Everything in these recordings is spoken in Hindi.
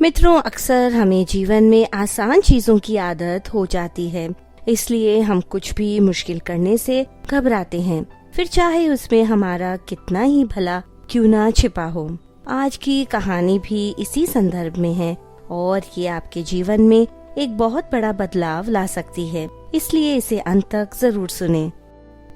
मित्रों, अक्सर हमें जीवन में आसान चीजों की आदत हो जाती है, इसलिए हम कुछ भी मुश्किल करने से घबराते हैं, फिर चाहे उसमें हमारा कितना ही भला क्यों ना छिपा हो। आज की कहानी भी इसी संदर्भ में है और ये आपके जीवन में एक बहुत बड़ा बदलाव ला सकती है, इसलिए इसे अंत तक जरूर सुनें।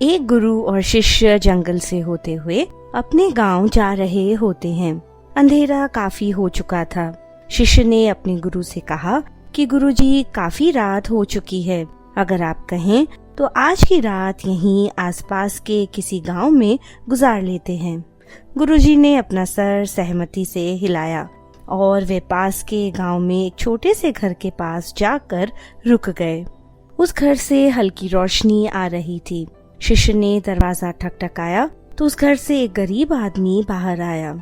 एक गुरु और शिष्य जंगल से होते हुए अपने गांव जा रहे होते हैं। अंधेरा काफी हो चुका था। शिष्य ने अपने गुरु से कहा कि गुरुजी, काफी रात हो चुकी है, अगर आप कहें तो आज की रात यहीं आसपास के किसी गांव में गुजार लेते हैं। गुरुजी ने अपना सर सहमति से हिलाया और वे पास के गांव में एक छोटे से घर के पास जाकर रुक गए। उस घर से हल्की रोशनी आ रही थी। शिष्य ने दरवाजा ठकठकाया तो उस घर से एक गरीब आदमी बाहर आया।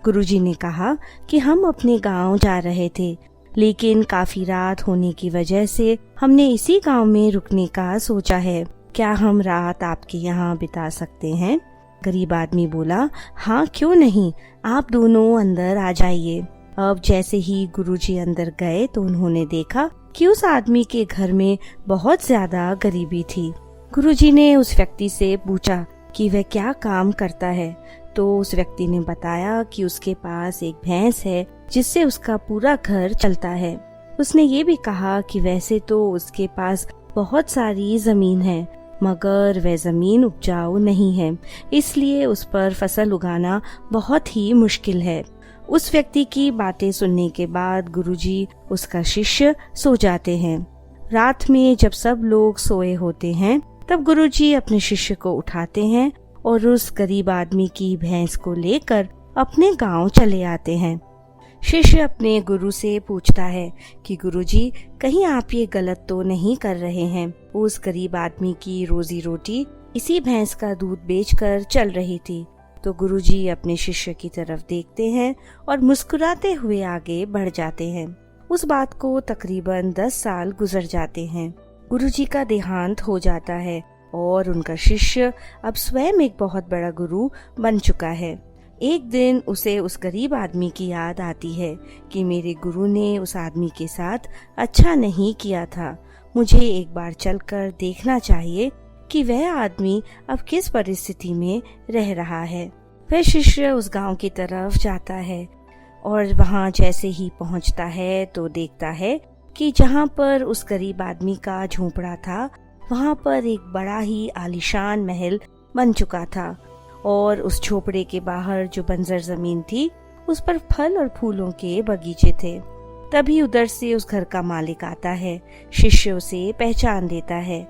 गुरुजी ने कहा कि हम अपने गांव जा रहे थे, लेकिन काफी रात होने की वजह से हमने इसी गांव में रुकने का सोचा है। क्या हम रात आपके यहाँ बिता सकते हैं? गरीब आदमी बोला, हाँ क्यों नहीं, आप दोनों अंदर आ जाइए। अब जैसे ही गुरुजी अंदर गए तो उन्होंने देखा कि उस आदमी के घर में बहुत ज्यादा गरीबी थी। गुरुजी ने उस व्यक्ति से पूछा कि वह क्या काम करता है, तो उस व्यक्ति ने बताया कि उसके पास एक भैंस है जिससे उसका पूरा घर चलता है। उसने ये भी कहा कि वैसे तो उसके पास बहुत सारी जमीन है, मगर वह जमीन उपजाऊ नहीं है, इसलिए उस पर फसल उगाना बहुत ही मुश्किल है। उस व्यक्ति की बातें सुनने के बाद गुरुजी उसका शिष्य सो जाते हैं। रात में जब सब लोग सोए होते हैं तब गुरुजी अपने शिष्य को उठाते हैं और उस गरीब आदमी की भैंस को लेकर अपने गांव चले आते हैं। शिष्य अपने गुरु से पूछता है कि गुरुजी, कहीं आप ये गलत तो नहीं कर रहे हैं? उस गरीब आदमी की रोजी रोटी इसी भैंस का दूध बेचकर चल रही थी। तो गुरुजी अपने शिष्य की तरफ देखते हैं और मुस्कुराते हुए आगे बढ़ जाते हैं। उस बात को तकरीबन 10 साल गुजर जाते हैं। गुरुजी का देहांत हो जाता है और उनका शिष्य अब स्वयं एक बहुत बड़ा गुरु बन चुका है। एक दिन उसे उस गरीब आदमी की याद आती है कि मेरे गुरु ने उस आदमी के साथ अच्छा नहीं किया था। मुझे एक बार चलकर देखना चाहिए कि वह आदमी अब किस परिस्थिति में रह रहा है। वह शिष्य उस गांव की तरफ जाता है और वहां जैसे ही पहुंचता है तो देखता है कि जहां पर उस गरीब आदमी का झोंपड़ा था, वहां पर एक बड़ा ही आलीशान महल बन चुका था और उस झोपड़े के बाहर जो बंजर जमीन थी, उस पर फल और फूलों के बगीचे थे। तभी उधर से उस घर का मालिक आता है। शिष्य उसे पहचान देता है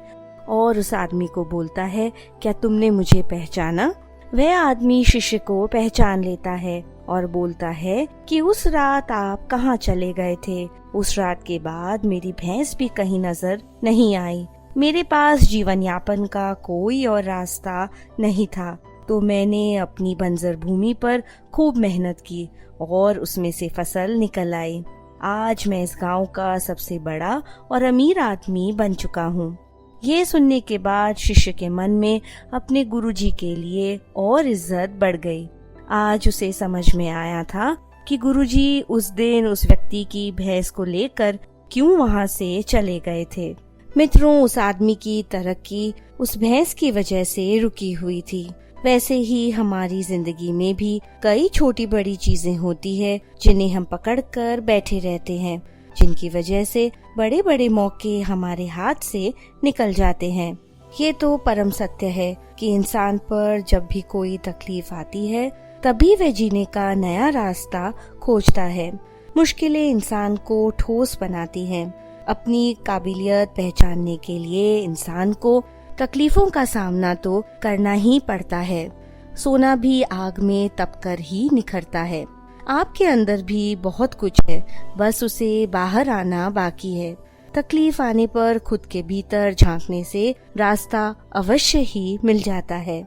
और उस आदमी को बोलता है, क्या तुमने मुझे पहचाना? वह आदमी शिष्य को पहचान लेता है और बोलता है कि उस रात आप कहाँ चले गए थे? उस रात के बाद मेरी भैंस भी कहीं नजर नहीं आई। मेरे पास जीवन यापन का कोई और रास्ता नहीं था, तो मैंने अपनी बंजर भूमि पर खूब मेहनत की और उसमें से फसल निकल आई। आज मैं इस गांव का सबसे बड़ा और अमीर आदमी बन चुका हूँ। ये सुनने के बाद शिष्य के मन में अपने गुरुजी के लिए और इज्जत बढ़ गई। आज उसे समझ में आया था कि गुरुजी उस दिन उस व्यक्ति की भैंस को लेकर क्यों वहाँ से चले गए थे। मित्रों, उस आदमी की तरक्की उस भैंस की वजह से रुकी हुई थी। वैसे ही हमारी जिंदगी में भी कई छोटी बड़ी चीजें होती है जिन्हें हम पकड़कर बैठे रहते हैं, जिनकी वजह से बड़े बड़े मौके हमारे हाथ से निकल जाते हैं। ये तो परम सत्य है कि इंसान पर जब भी कोई तकलीफ आती है तभी वह जीने का नया रास्ता खोजता है। मुश्किलें इंसान को ठोस बनाती हैं। अपनी काबिलियत पहचानने के लिए इंसान को तकलीफों का सामना तो करना ही पड़ता है। सोना भी आग में तपकर ही निखरता है। आपके अंदर भी बहुत कुछ है, बस उसे बाहर आना बाकी है। तकलीफ आने पर खुद के भीतर झांकने से रास्ता अवश्य ही मिल जाता है।